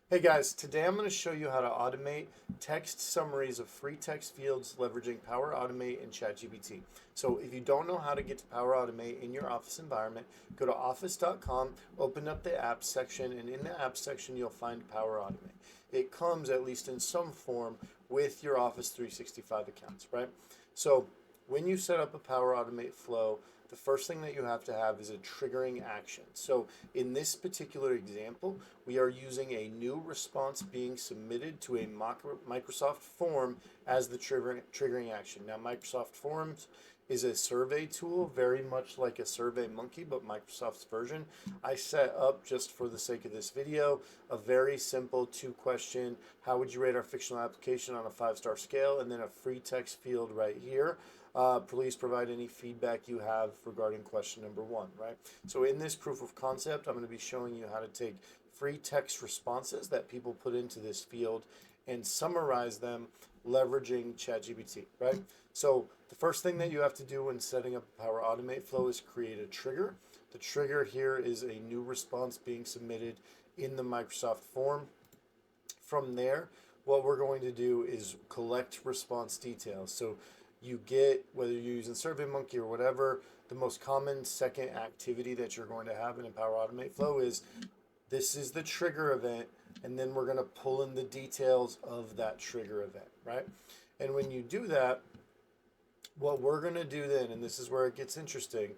Hey guys, today I'm going to show you how to automate text summaries of free text fields leveraging Power Automate and ChatGPT. So if you don't know how to get to Power Automate in your Office environment, go to office.com, open up the apps section, and in the apps section you'll find Power Automate. It comes, at least in some form, with your Office 365 accounts, right? So when you set up a Power Automate flow, the first thing that you have to have is a triggering action. So in this particular example, we are using a new response being submitted to a Microsoft form as the triggering action. Now, Microsoft Forms is a survey tool, very much like a Survey Monkey, but Microsoft's version. I set up, just for the sake of this video, a very simple 2-question, how would you rate our fictional application on a 5-star scale? And then a free text field right here. Please provide any feedback you have regarding question number 1, right? So in this proof of concept, I'm going to be showing you how to take free text responses that people put into this field and summarize them leveraging ChatGPT, right? So the first thing that you have to do when setting up Power Automate flow is create a trigger. The trigger here is a new response being submitted in the Microsoft form. From there, what we're going to do is collect response details. So you get, whether you're using SurveyMonkey or whatever, the most common second activity that you're going to have in a Power Automate flow is this is the trigger event, and then we're going to pull in the details of that trigger event, right? And when you do that, what we're going to do then, and this is where it gets interesting,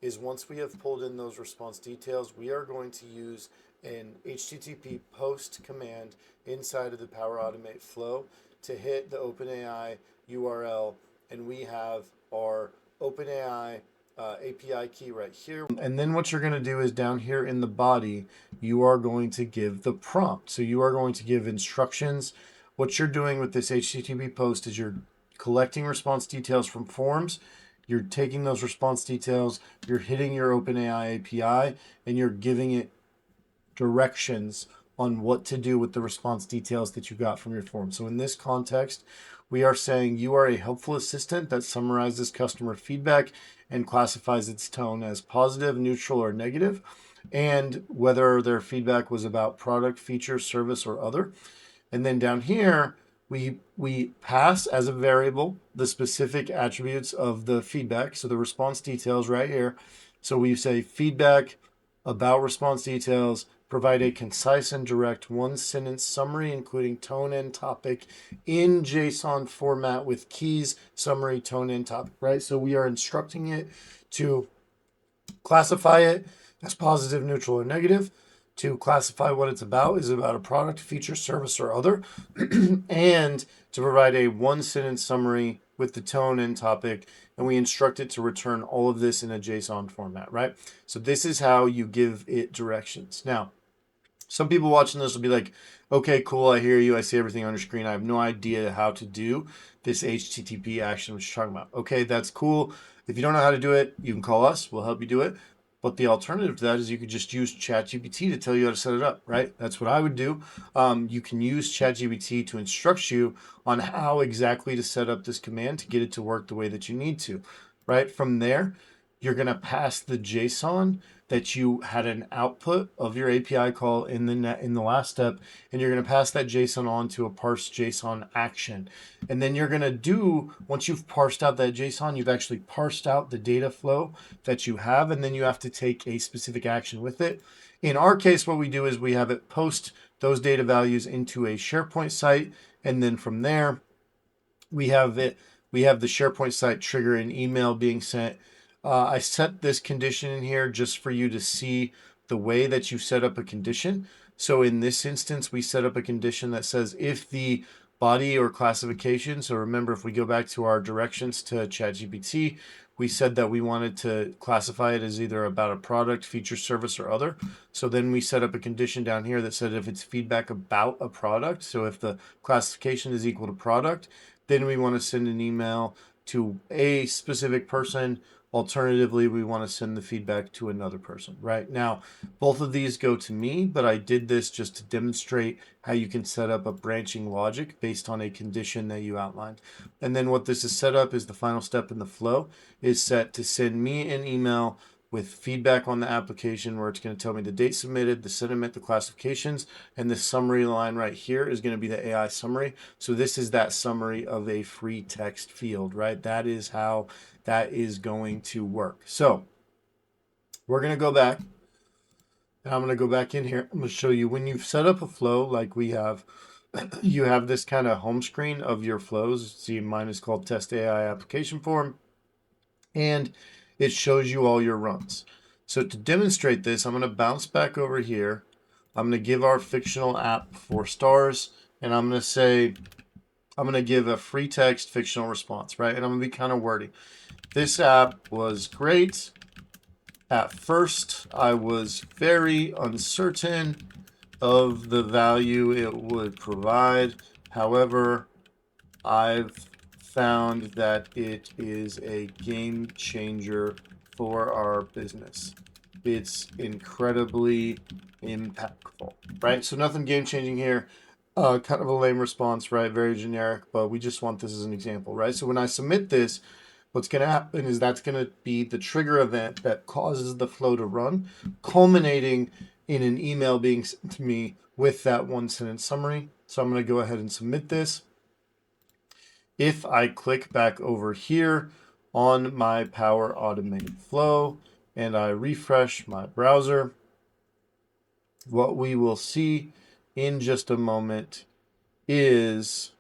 is once we have pulled in those response details, we are going to use an HTTP post command inside of the Power Automate flow to hit the OpenAI URL, and we have our OpenAI API key right here. And then what you're going to do is down here in the body, you are going to give the prompt. So you are going to give instructions. What you're doing with this HTTP post is you're collecting response details from forms. You're taking those response details, you're hitting your OpenAI API, and you're giving it directions on what to do with the response details that you got from your form. So in this context, we are saying you are a helpful assistant that summarizes customer feedback and classifies its tone as positive, neutral, or negative, and whether their feedback was about product, feature, service, or other. And then down here, we pass as a variable the specific attributes of the feedback. So the response details right here. So we say feedback about response details, provide a concise and direct 1-sentence summary, including tone and topic in JSON format with keys, summary, tone, and topic, right? So we are instructing it to classify it as positive, neutral, or negative, to classify what it's about. Is it about a product, feature, service, or other? And to provide a 1-sentence summary with the tone and topic. And we instruct it to return all of this in a JSON format, right? So this is how you give it directions. Now, some people watching this will be like, okay, cool, I hear you, I see everything on your screen. I have no idea how to do this HTTP action which you're talking about. Okay, that's cool. If you don't know how to do it, you can call us, we'll help you do it. But the alternative to that is you could just use ChatGPT to tell you how to set it up, right? That's what I would do. You can use ChatGPT to instruct you on how exactly to set up this command to get it to work the way that you need to, right? From there, you're going to pass the JSON that you had an output of your API call in the last step, and you're going to pass that JSON on to a parse JSON action. And then you're going to do, once you've parsed out that JSON, you've actually parsed out the data flow that you have, and then you have to take a specific action with it. In our case, what we do is we have it post those data values into a SharePoint site, and then from there, we have the SharePoint site trigger an email being sent. I set this condition in here just for you to see the way that you set up a condition. So in this instance, we set up a condition that says if the body or classification, so remember, if we go back to our directions to ChatGPT, we said that we wanted to classify it as either about a product, feature, service, or other. So then we set up a condition down here that said if it's feedback about a product, so if the classification is equal to product, then we want to send an email to a specific person. Alternatively, we want to send the feedback to another person, right? Now, both of these go to me, but I did this just to demonstrate how you can set up a branching logic based on a condition that you outlined. And then what this is set up is the final step in the flow is set to send me an email with feedback on the application, where it's going to tell me the date submitted, the sentiment, the classifications, and this summary line right here is going to be the AI summary. So this is that summary of a free text field, right? That is how that is going to work. So we're going to go back, and I'm going to go back in here. I'm going to show you when you've set up a flow like we have. You have this kind of home screen of your flows. See, mine is called Test AI Application Form, and it shows you all your runs. So to demonstrate this, I'm going to bounce back over here. I'm going to give our fictional app 4 stars, and I'm going to say, I'm going to give a free text fictional response, right? And I'm going to be kind of wordy. This app was great. At first, I was very uncertain of the value it would provide. However, I've found that it is a game changer for our business. It's incredibly impactful, right? So nothing game changing here. Kind of a lame response, right? Very generic, but we just want this as an example, right? So when I submit this, what's going to happen is that's going to be the trigger event that causes the flow to run, culminating in an email being sent to me with that 1 sentence summary. So I'm going to go ahead and submit this. If I click back over here on my Power Automate flow and I refresh my browser, what we will see in just a moment is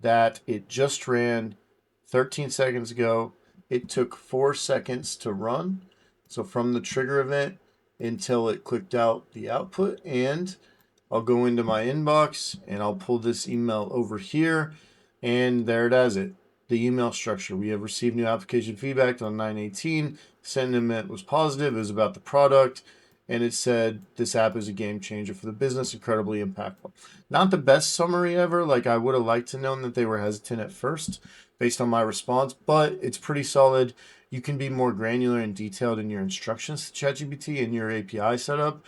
that it just ran 13 seconds ago. It took 4 seconds to run. So from the trigger event until it clicked out the output, and I'll go into my inbox and I'll pull this email over here, and there it has it. The email structure. We have received new application feedback on 9/18. Sentiment was positive. It was about the product. And it said, this app is a game changer for the business, incredibly impactful. Not the best summary ever. Like, I would have liked to know that they were hesitant at first based on my response, but it's pretty solid. You can be more granular and detailed in your instructions to ChatGPT and your API setup,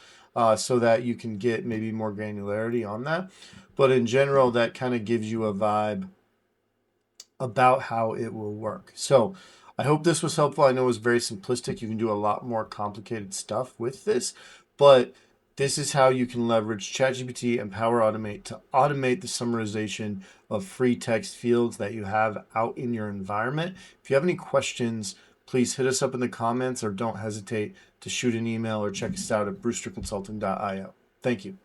so that you can get maybe more granularity on that. But in general, that kind of gives you a vibe about how it will work. So I hope this was helpful. I know it was very simplistic. You can do a lot more complicated stuff with this, but this is how you can leverage ChatGPT and Power Automate to automate the summarization of free text fields that you have out in your environment. If you have any questions, please hit us up in the comments, or don't hesitate to shoot an email or check us out at brewsterconsulting.io. Thank you.